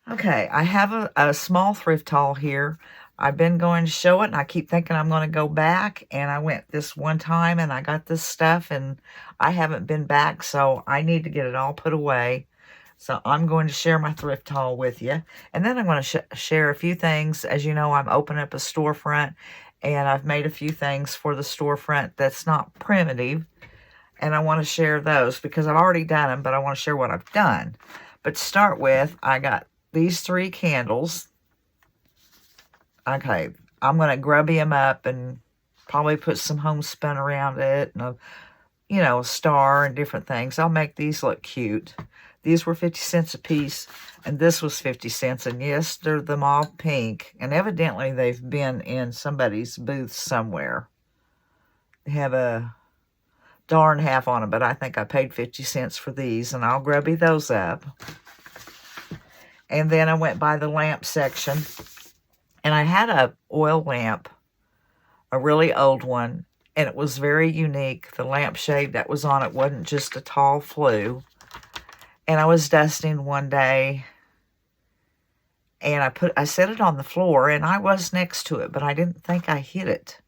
Okay, I have a small thrift haul here. I've been going to show it, and I keep thinking I'm going to go back, and I went this one time, and I got this stuff, and I haven't been back, so I need to get it all put away. So I'm going to share my thrift haul with you, and then I'm going to share a few things. As you know, I'm opening up a storefront, and I've made a few things for the storefront that's not primitive, and I want to share those because I've already done them, but I want to share what I've done. But to start with, I got these 3 candles. Okay, I'm going to grubby them up and probably put some homespun around it and a star and different things. I'll make these look cute. These were 50 cents a piece, and this was 50 cents. And yes, they're the mauve pink, and evidently they've been in somebody's booth somewhere. They have a $1.50 on them, but I think I paid 50 cents for these, and I'll grubby those up. And then I went by the lamp section, and I had a oil lamp, a really old one, and it was very unique. The lampshade that was on it wasn't just a tall flue. And I was dusting one day, and I set it on the floor, and I was next to it, but I didn't think I hit it.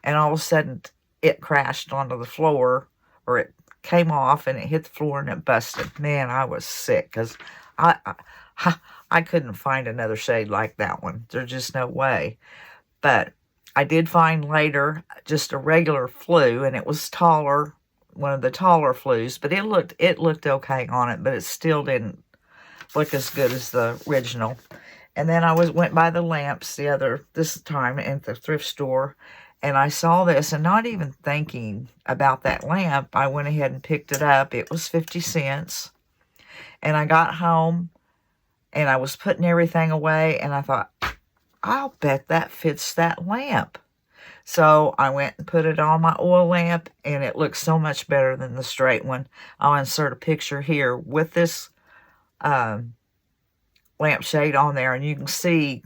And all of a sudden, it crashed onto the floor, or it came off, and it hit the floor, and it busted. Man, I was sick, because I couldn't find another shade like that one. There's just no way. But I did find later just a regular flue, and it was taller, one of the taller flues, but it looked okay on it, but it still didn't look as good as the original. And then I went by the lamps this time at the thrift store, and I saw this, and not even thinking about that lamp, I went ahead and picked it up. It was 50 cents. And I got home, and I was putting everything away, and I thought, I'll bet that fits that lamp. So I went and put it on my oil lamp, and it looks so much better than the straight one. I'll insert a picture here with this lampshade on there, and you can see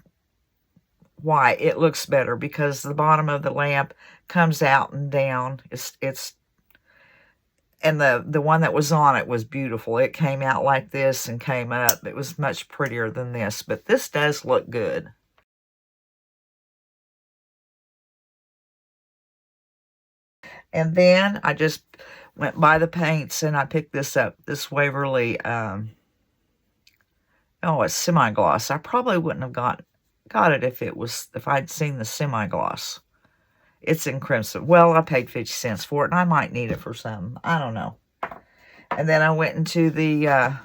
why it looks better, because the bottom of the lamp comes out and down. And the one that was on it was beautiful. It came out like this and came up. It was much prettier than this, but this does look good. And then I just went by the paints, and I picked this up, this Waverly, it's semi-gloss. I probably wouldn't have got it if I'd seen the semi-gloss. It's in crimson. Well, I paid 50 cents for it, and I might need it for something. I don't know. And then I went into the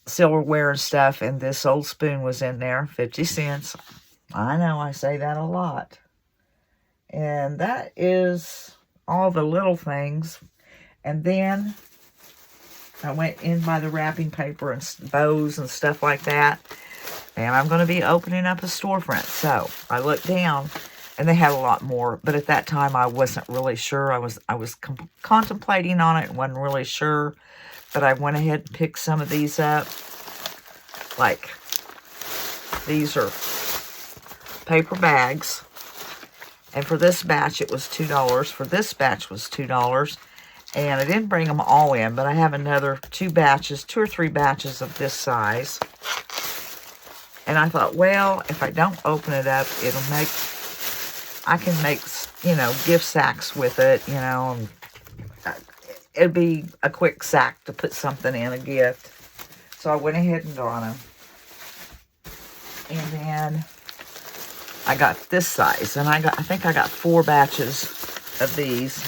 silverware and stuff, and this old spoon was in there, 50 cents. I know, I say that a lot. And that is all the little things. And then I went in by the wrapping paper and bows and stuff like that. And I'm going to be opening up a storefront. So I looked down, and they had a lot more. But at that time, I wasn't really sure. I was contemplating on it and wasn't really sure. But I went ahead and picked some of these up. Like, these are paper bags. And for this batch, it was $2. For this batch was $2. And I didn't bring them all in, but I have another 2 or 3 batches of this size. And I thought, well, if I don't open it up, I can make, gift sacks with it, and it'd be a quick sack to put something in, a gift. So I went ahead and got them. And then I got this size, and I think I got 4 batches of these,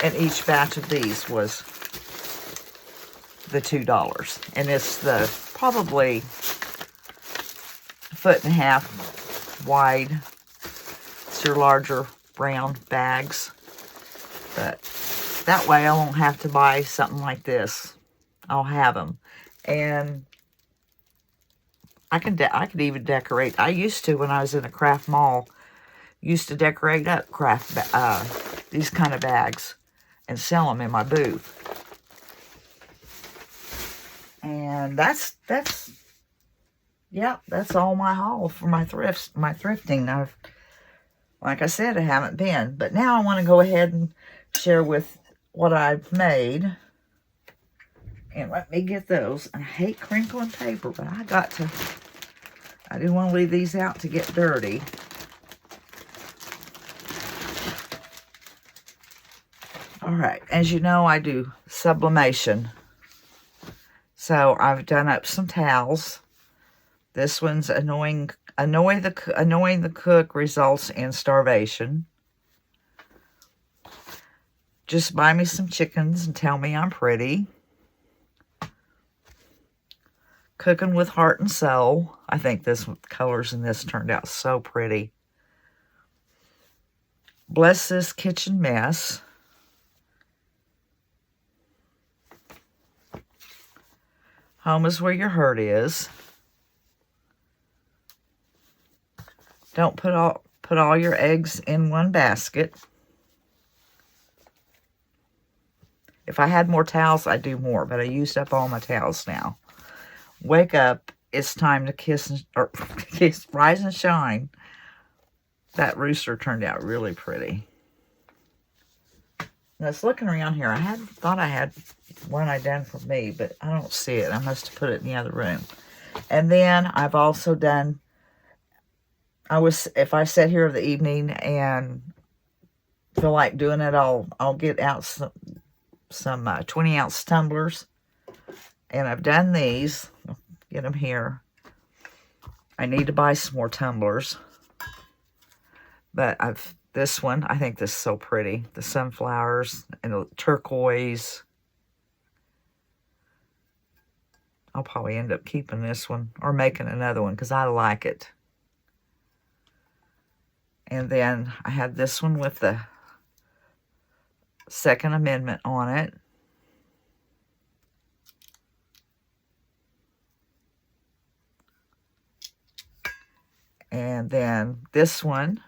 and each batch of these was the $2, and it's the probably 1.5 feet wide. It's your larger brown bags, but that way I won't have to buy something like this. I'll have them, and I could even decorate. I used to, when I was in a craft mall, used to decorate up these kind of bags and sell them in my booth. And that's all my haul for my thrifting. Like I said, I haven't been, but now I want to go ahead and share with what I've made. And let me get those. I hate crinkling paper, but I didn't want to leave these out to get dirty. All right, as you know, I do sublimation. So I've done up some towels. This one's annoying the cook results in starvation. Just buy me some chickens and tell me I'm pretty. Cooking with heart and soul. I think the colors in this turned out so pretty. Bless this kitchen mess. Home is where your heart is. Don't put all your eggs in one basket. If I had more towels, I'd do more, but I used up all my towels now. Wake up. It's time to rise and shine. That rooster turned out really pretty. And I was looking around here. I thought I had one I done for me, but I don't see it. I must have put it in the other room. And then I've also done, if I sit here in the evening and feel like doing it, I'll get out some 20-ounce tumblers. And I've done these. Get them here. I need to buy some more tumblers. But this one, I think this is so pretty. The sunflowers and the turquoise. I'll probably end up keeping this one or making another one because I like it. And then I had this one with the Second Amendment on it. And then this one.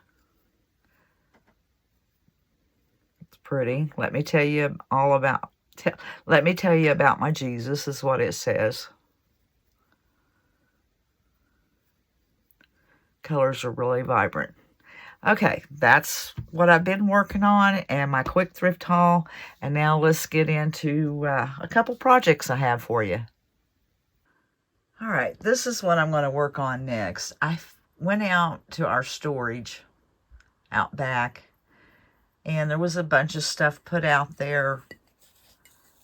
It's pretty. Let me tell you about my Jesus is what it says. Colors are really vibrant. Okay, that's what I've been working on and my quick thrift haul. And now let's get into a couple projects I have for you. All right, this is what I'm going to work on next. I went out to our storage out back, and there was a bunch of stuff put out there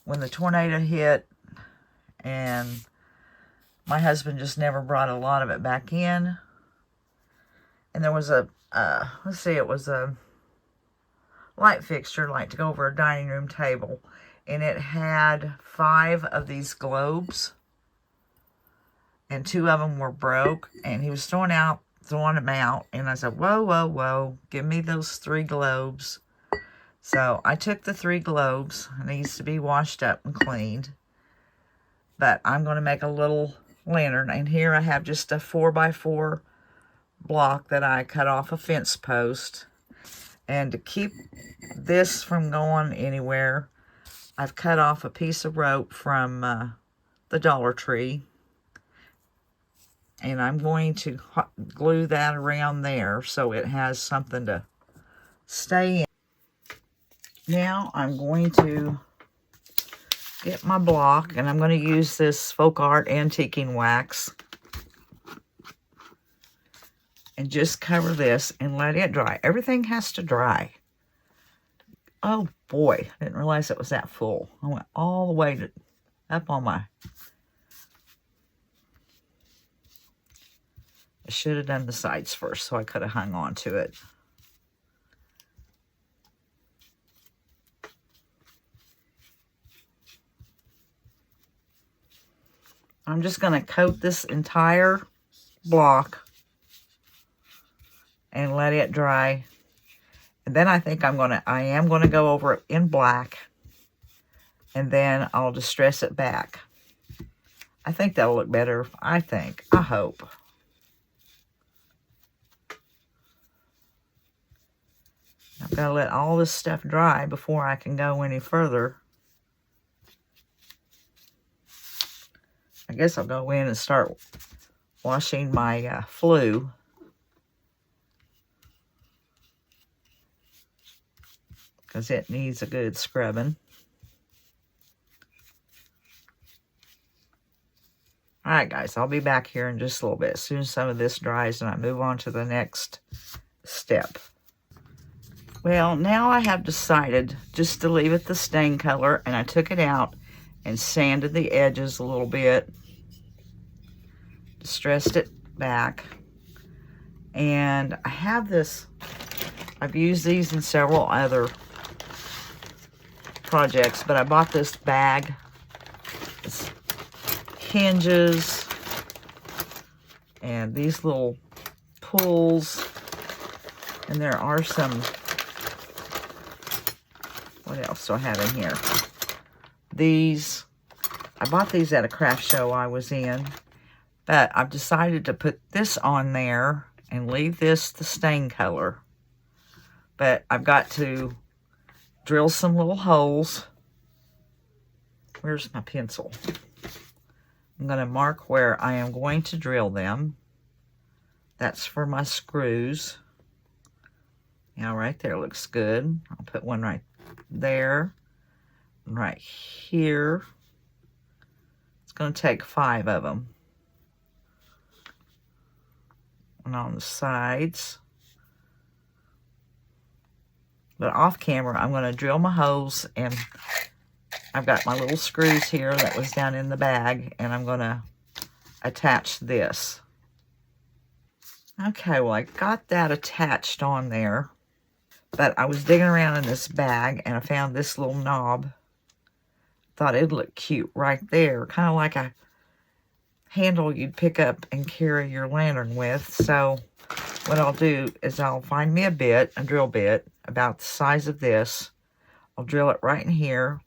when the tornado hit, and my husband just never brought a lot of it back in. And there was it was a light fixture, like to go over a dining room table, and it had 5 of these globes, and 2 of them were broke, and he was throwing them out, and I said, whoa, whoa, whoa, give me those 3 globes. So I took the 3 globes. It needs to be washed up and cleaned, but I'm going to make a little lantern, and here I have just a 4x4 block that I cut off a fence post. And to keep this from going anywhere, I've cut off a piece of rope from the Dollar Tree, and I'm going to glue that around there so it has something to stay in. Now I'm going to get my block, and I'm going to use this Folk Art antiquing wax and just cover this and let it dry. Everything has to dry. Oh boy, I didn't realize it was that full. I went all the way up on my... I should have done the sides first so I could have hung on to it. I'm just going to coat this entire block and let it dry. And then I think I am going to go over it in black, and then I'll distress it back. I think that'll look better. I hope. I've got to let all this stuff dry before I can go any further. I guess I'll go in and start washing my flue. Because it needs a good scrubbing. All right, guys, I'll be back here in just a little bit. As soon as some of this dries and I move on to the next step. Well, now I have decided just to leave it the stain color, and I took it out and sanded the edges a little bit. Distressed it back. And I have this, I've used these in several other projects, but I bought this bag. It's hinges and these little pulls, and there are some, what else do I have in here? These, I bought these at a craft show I was in, but I've decided to put this on there and leave this the stain color. But I've got to drill some little holes. Where's my pencil? I'm going to mark where I am going to drill them. That's for my screws. Now, right there looks good. I'll put one right there, and right here. It's going to take 5 of them. And on the sides. But off camera, I'm going to drill my holes, and I've got my little screws here that was down in the bag, and I'm going to attach this. Okay, well, I got that attached on there, but I was digging around in this bag, and I found this little knob. Thought it'd look cute right there, kind of like a handle you'd pick up and carry your lantern with. So what I'll do is I'll find me a bit, a drill bit, about the size of this. I'll drill it right in here.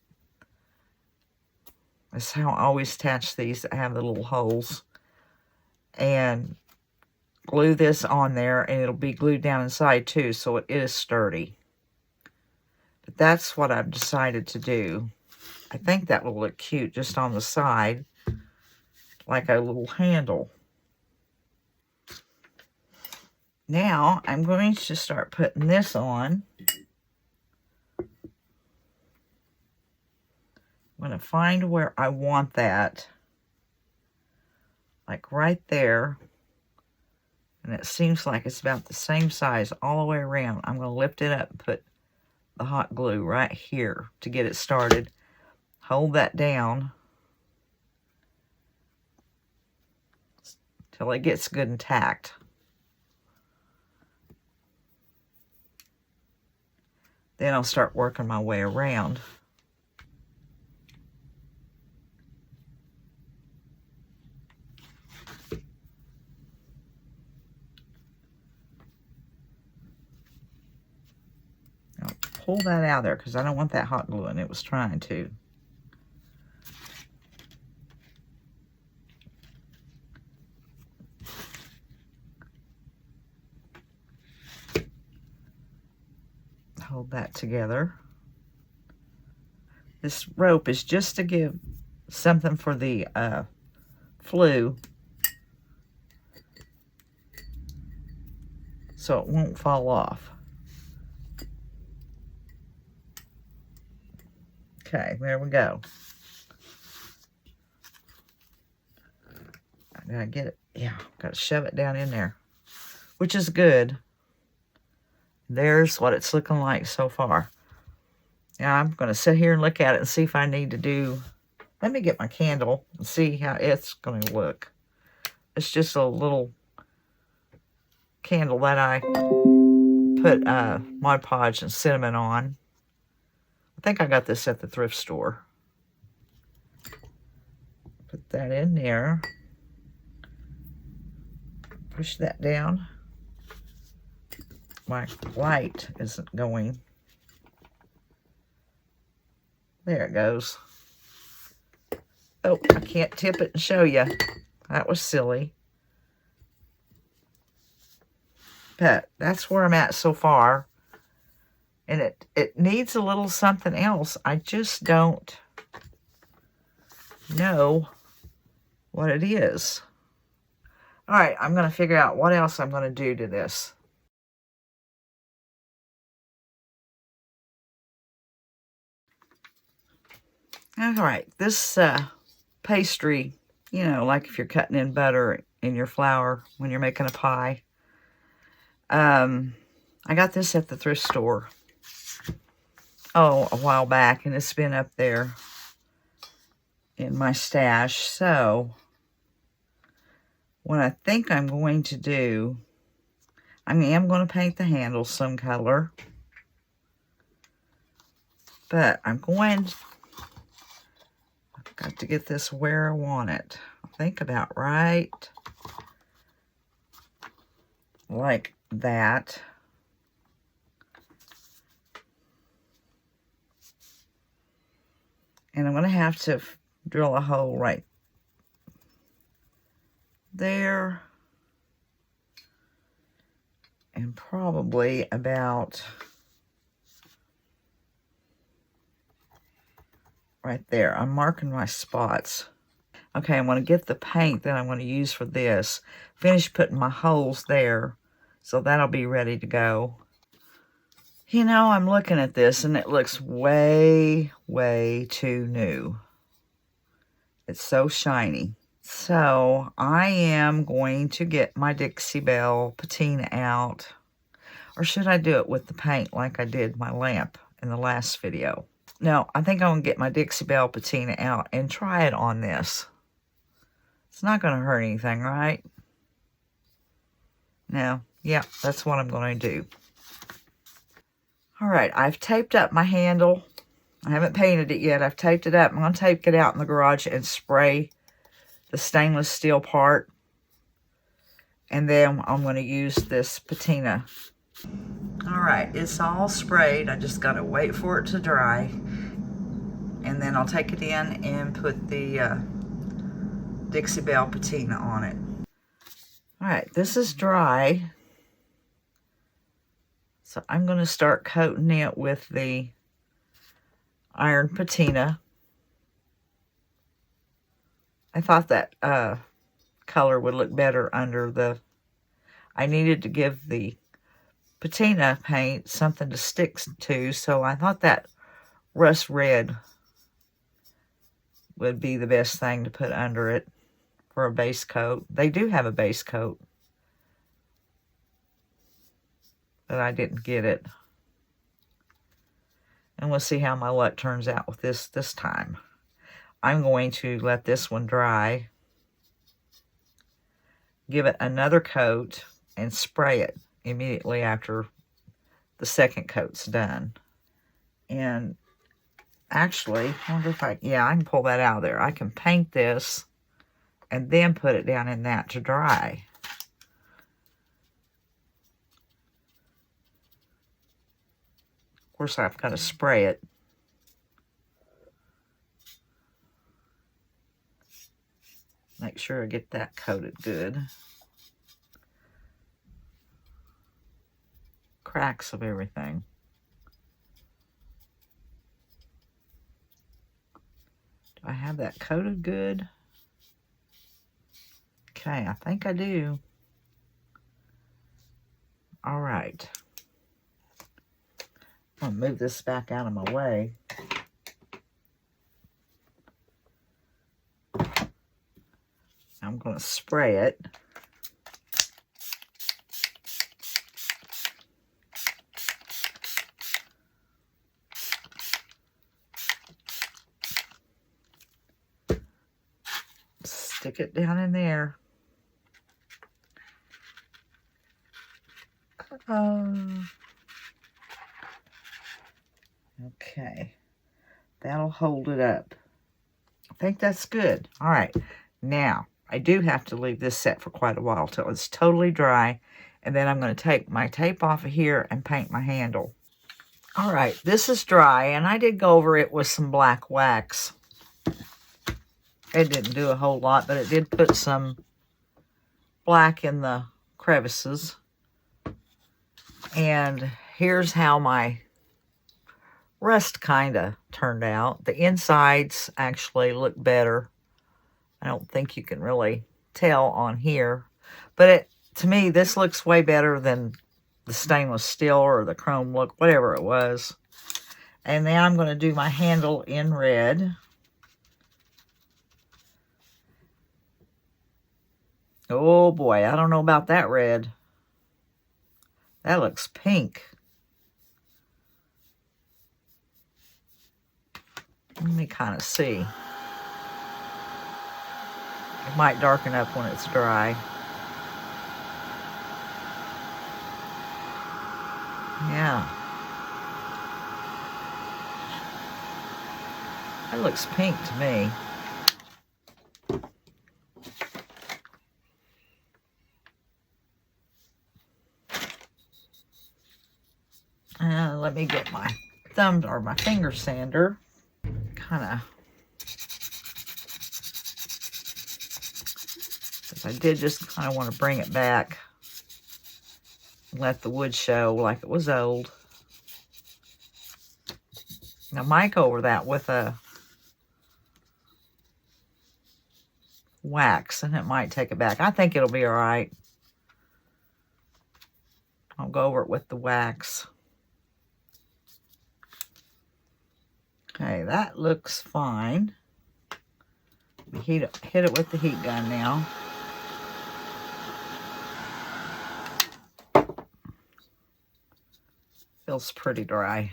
That's how I always attach these that have the little holes. And glue this on there, and it'll be glued down inside too, so it is sturdy. But that's what I've decided to do. I think that will look cute just on the side, like a little handle. Now, I'm going to start putting this on. I'm going to find where I want that. Like right there. And it seems like it's about the same size all the way around. I'm going to lift it up and put the hot glue right here to get it started. Hold that down till it gets good and tacked. Then I'll start working my way around. Now pull that out of there because I don't want that hot glue, and it was trying to. Hold that together. This rope is just to give something for the flue so it won't fall off. Okay, there we go. I gotta get it. Yeah, gotta shove it down in there, which is good. There's what it's looking like so far. Now I'm going to sit here and look at it and see if I need to do... Let me get my candle and see how it's going to look. It's just a little candle that I put Mod Podge and cinnamon on. I think I got this at the thrift store. Put that in there. Push that down. My light isn't going. There it goes. Oh, I can't tip it and show you. That was silly. But that's where I'm at so far. And it needs a little something else. I just don't know what it is. All right, I'm going to figure out what else I'm going to do to this. All right, this pastry You know, like if you're cutting in butter in your flour when you're making a pie. I got this at the thrift store. Oh, a while back, and it's been up there in my stash. So, what I think I'm going to do, I am going to paint the handle some color. But I've got to get this where I want it. I think about right like that. And I'm going to have to drill a hole right there. And probably about right there. I'm marking my spots. Okay, I'm going to get the paint that I'm going to use for this. Finish putting my holes there. So that'll be ready to go. You know, I'm looking at this and it looks way, way too new. It's so shiny. So I am going to get my Dixie Belle patina out. Or should I do it with the paint like I did my lamp in the last video? No, I think I'm going to get my Dixie Belle patina out and try it on this. It's not going to hurt anything, right? No. Yeah, that's what I'm going to do. All right, I've taped up my handle. I haven't painted it yet. I've taped it up. I'm going to take it out in the garage and spray the stainless steel part. And then I'm going to use this patina. All right, it's all sprayed. I just got to wait for it to dry. And then I'll take it in and put the Dixie Belle patina on it. All right, this is dry. So I'm going to start coating it with the iron patina. I thought that color would look better under the... I needed to give the patina paint something to stick to, so I thought that rust red would be the best thing to put under it for a base coat. They do have a base coat, but I didn't get it. And we'll see how my luck turns out with this time. I'm going to let this one dry, give it another coat, and spray it immediately after the second coat's done. And actually, I wonder if I can pull that out of there. I can paint this and then put it down in that to dry. Of course, I've got to spray it. Make sure I get that coated good. Cracks of everything. Do I have that coated good? Okay, I think I do. All right. I'm going to move this back out of my way. I'm going to spray it. Stick it down in there. Okay. That'll hold it up. I think that's good. All right. Now, I do have to leave this set for quite a while till it's totally dry. And then I'm going to take my tape off of here and paint my handle. All right. This is dry. And I did go over it with some black wax. It didn't do a whole lot, but it did put some black in the crevices. And here's how my rust kind of turned out. The insides actually look better. I don't think you can really tell on here. But to me, this looks way better than the stainless steel or the chrome look, whatever it was. And then I'm going to do my handle in red. Oh boy, I don't know about that red. That looks pink. Let me kind of see. It might darken up when it's dry. Yeah. That looks pink to me. Let me get my thumb or my finger sander. Kind of. Because I did just kind of want to bring it back. Let the wood show like it was old. Now mic over that with a wax and it might take it back. I think it'll be all right. I'll go over it with the wax. Okay, that looks fine. Hit it with the heat gun now. Feels pretty dry.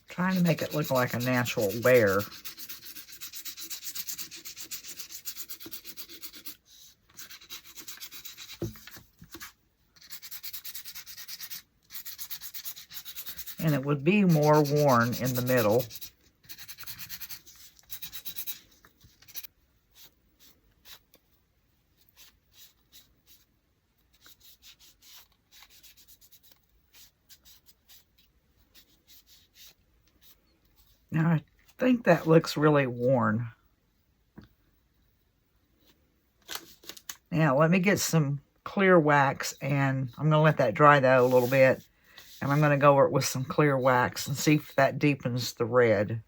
Trying to make it look like a natural wear. And it would be more worn in the middle. Now I think that looks really worn. Now let me get some clear wax, and I'm going to let that dry though a little bit. And I'm going to go over it with some clear wax and see if that deepens the red.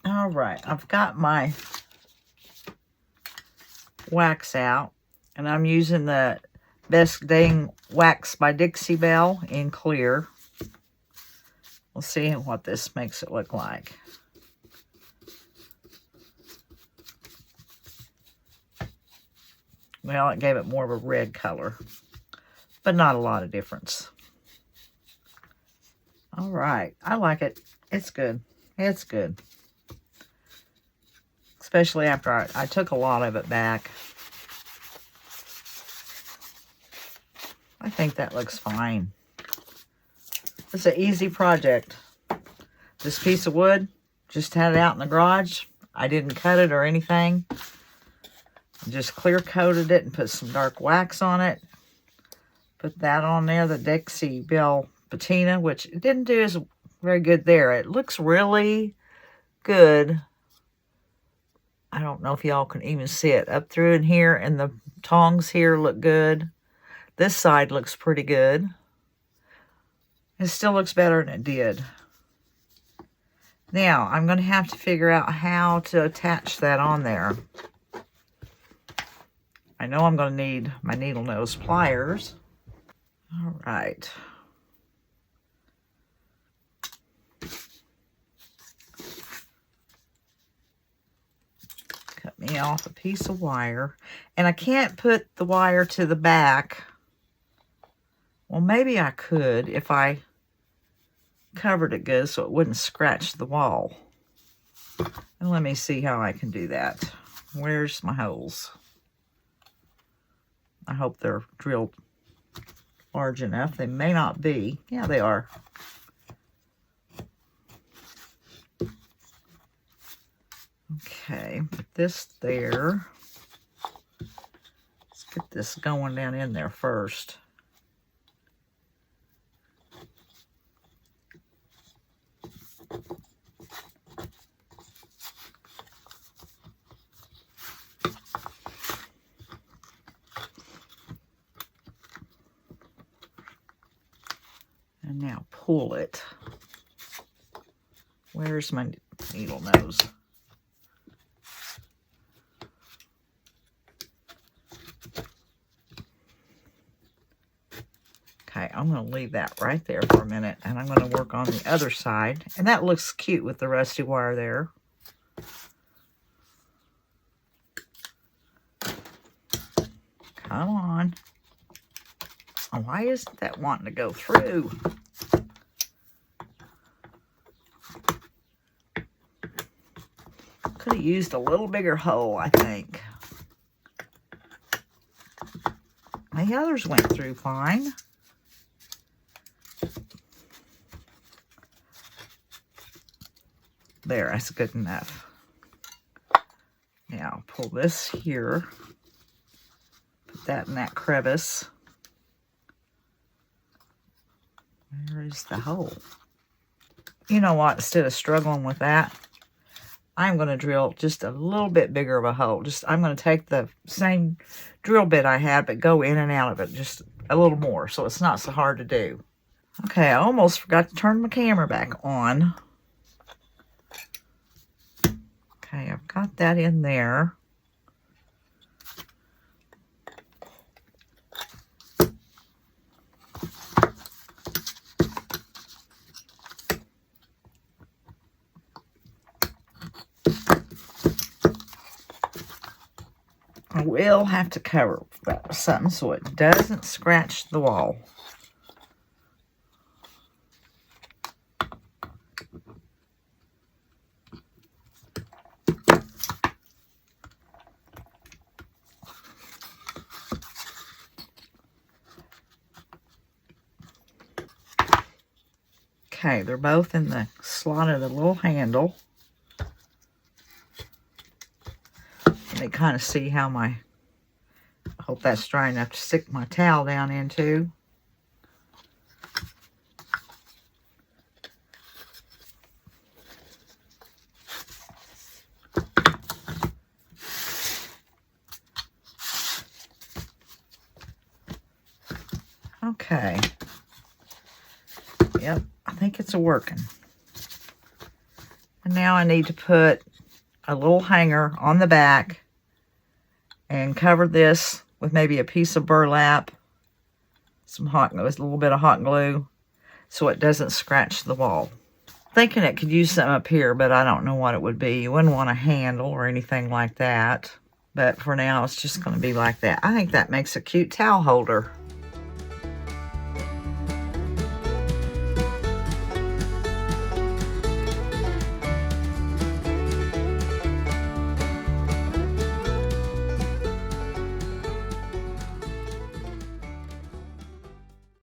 All right, I've got my wax out, and I'm using the Best Dang Wax by Dixie Belle in clear. We'll see what this makes it look like. Well, it gave it more of a red color, but not a lot of difference. All right, I like it. It's good. It's good. Especially after I took a lot of it back. I think that looks fine. It's an easy project. This piece of wood, just had it out in the garage. I didn't cut it or anything. Just clear coated it and put some dark wax on it. Put that on there, the Dixie Belle patina, which it didn't do as very good there. It looks really good. I don't know if y'all can even see it up through in here, and the tongs here look good. This side looks pretty good. It still looks better than it did. Now, I'm going to have to figure out how to attach that on there. I know I'm going to need my needle nose pliers. All right. Cut me off a piece of wire. And I can't put the wire to the back. Well, maybe I could if I covered it good so it wouldn't scratch the wall. And let me see how I can do that. Where's my holes? I hope they're drilled large enough. They may not be. Yeah, they are. Okay, put this there. Let's get this going down in there first. And now pull it. Where's my needle nose? Okay, I'm going to leave that right there for a minute, and I'm going to work on the other side. And that looks cute with the rusty wire there. Come on. Oh, why isn't that wanting to go through? Could have used a little bigger hole, I think. The others went through fine. There, that's good enough. Now, I'll pull this here. Put that in that crevice. Where is the hole? You know what? Instead of struggling with that, I'm going to drill just a little bit bigger of a hole. I'm going to take the same drill bit I had, but go in and out of it just a little more, so it's not so hard to do. Okay, I almost forgot to turn my camera back on. Okay, I've got that in there. I will have to cover that with something so it doesn't scratch the wall. Okay, they're both in the slot of the little handle. Let me kind of see how I hope that's dry enough to stick my towel down into. Okay. Yep, I think it's working. And now I need to put a little hanger on the back and cover this with maybe a piece of burlap, some hot glue, a little bit of hot glue, so it doesn't scratch the wall. Thinking it could use something up here, but I don't know what it would be. You wouldn't want a handle or anything like that. But for now, it's just going to be like that. I think that makes a cute towel holder.